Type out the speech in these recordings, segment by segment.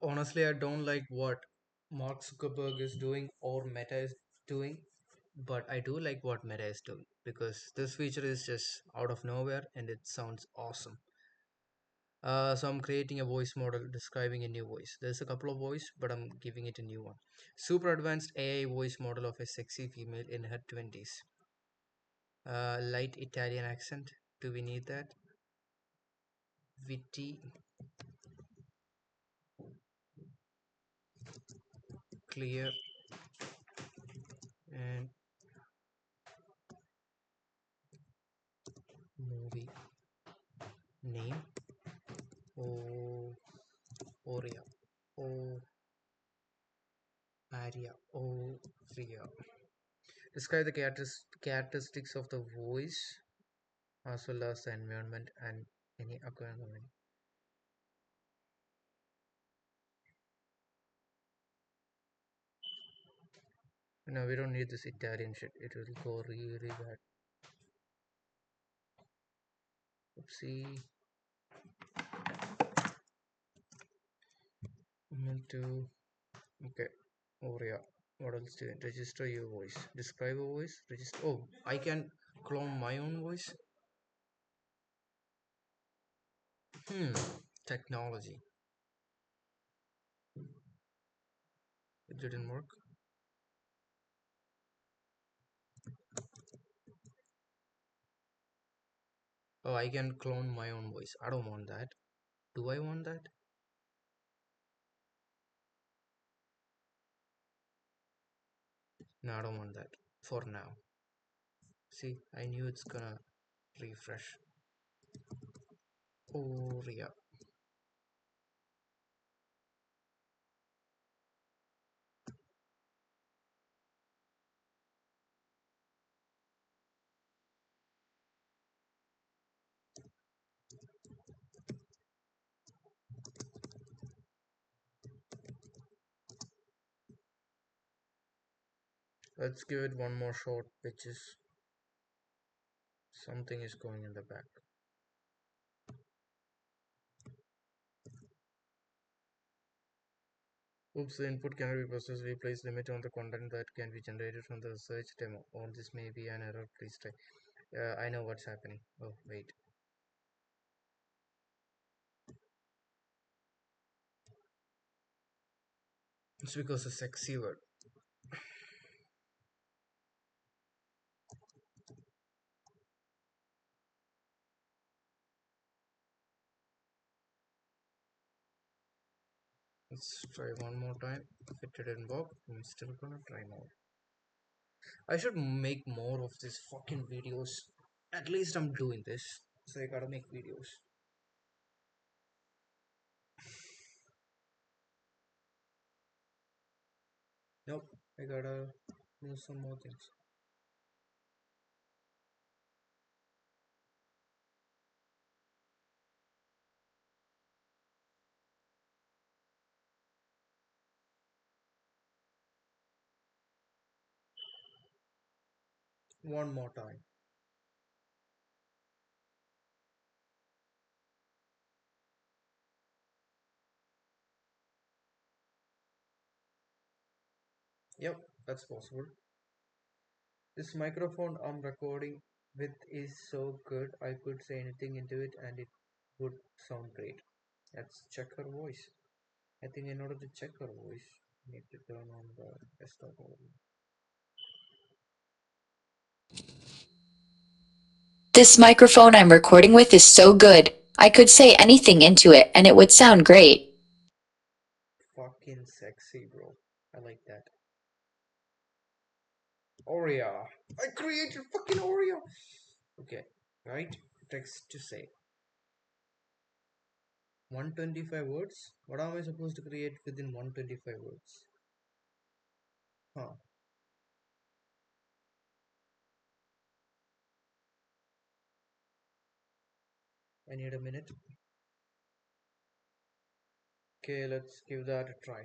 Honestly, I don't like what Mark Zuckerberg is doing or Meta is doing, but I do like what Meta is doing because this feature is just out of nowhere and it sounds awesome. So I'm creating a voice model describing a new voice. There's a couple of voice, but I'm giving it a new one. Super advanced AI voice model of a sexy female in her 20s. Light Italian accent. Do we need that? Witty, clear, and movie name. Oh, Oria. Oh, Aria. Oh, Ria. Describe the characteristics of the voice as well as the environment and any accompanying. No, we don't need this Italian shit. It will go really bad. Oopsie. Email to. Okay. Oria. What else do you register your voice? Describe a voice. Register. Oh, I can clone my own voice. Hmm. Technology. It didn't work. Oh, I can clone my own voice. I don't want that. Do I want that? No, I don't want that. For now. See, I knew it's gonna refresh. Oh, yeah. Let's give it one more shot, bitches. Something is going in the back. Oops, the input cannot be processed. We place limit on the content that can be generated from the search demo. Or this may be an error. Please try. I know what's happening. Oh, wait. It's because a sexy word. Let's try one more time. If it didn't work, I'm still gonna try more. I should make more of these fucking videos. At least I'm doing this. So I gotta make videos. Nope. I gotta do some more things. One more time. Yep, that's possible. This microphone I'm recording with is so good I could say anything into it and it would sound great. Let's check her voice. I think in order to check her voice, I need to turn on the desktop volume. This microphone I'm recording with is so good. I could say anything into it and it would sound great. Fucking sexy, bro. I like that. Oreo. I created fucking Oreo. Okay, right? Text to say 125 words. What am I supposed to create within 125 words? Huh. I need a minute. Okay, let's give that a try.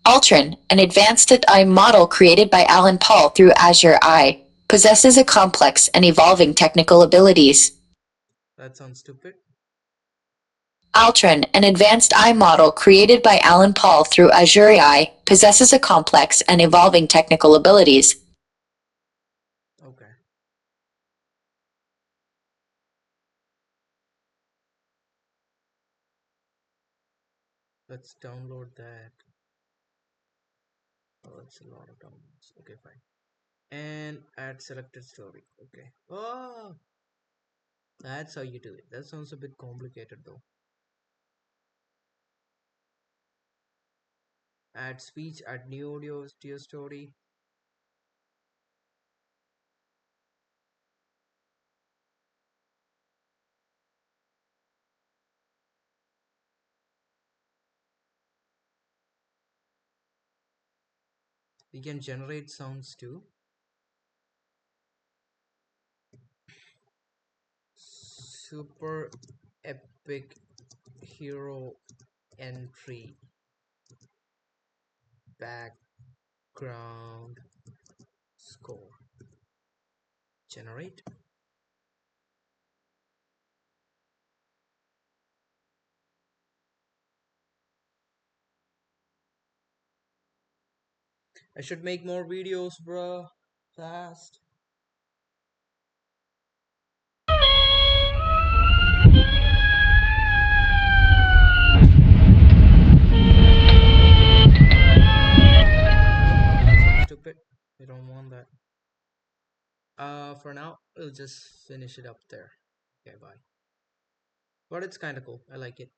Altrin, an advanced AI model created by Alan Paul through Azure AI, possesses a complex and evolving technical abilities. That sounds stupid. Altrin, an advanced AI model created by Alan Paul through Azure AI, possesses a complex and evolving technical abilities. Okay, let's download that. Oh, it's a lot of downloads. Okay, fine. And add selected story. Okay. Oh, that's how you do it. That sounds a bit complicated though. Add speech, add new audio to your story. We can generate sounds too. Super epic hero entry background score. Generate. I should make more videos, bruh. Fast. Nope, that sounds stupid. We don't want that. For now, we'll just finish it up there. Okay, bye. But it's kind of cool. I like it.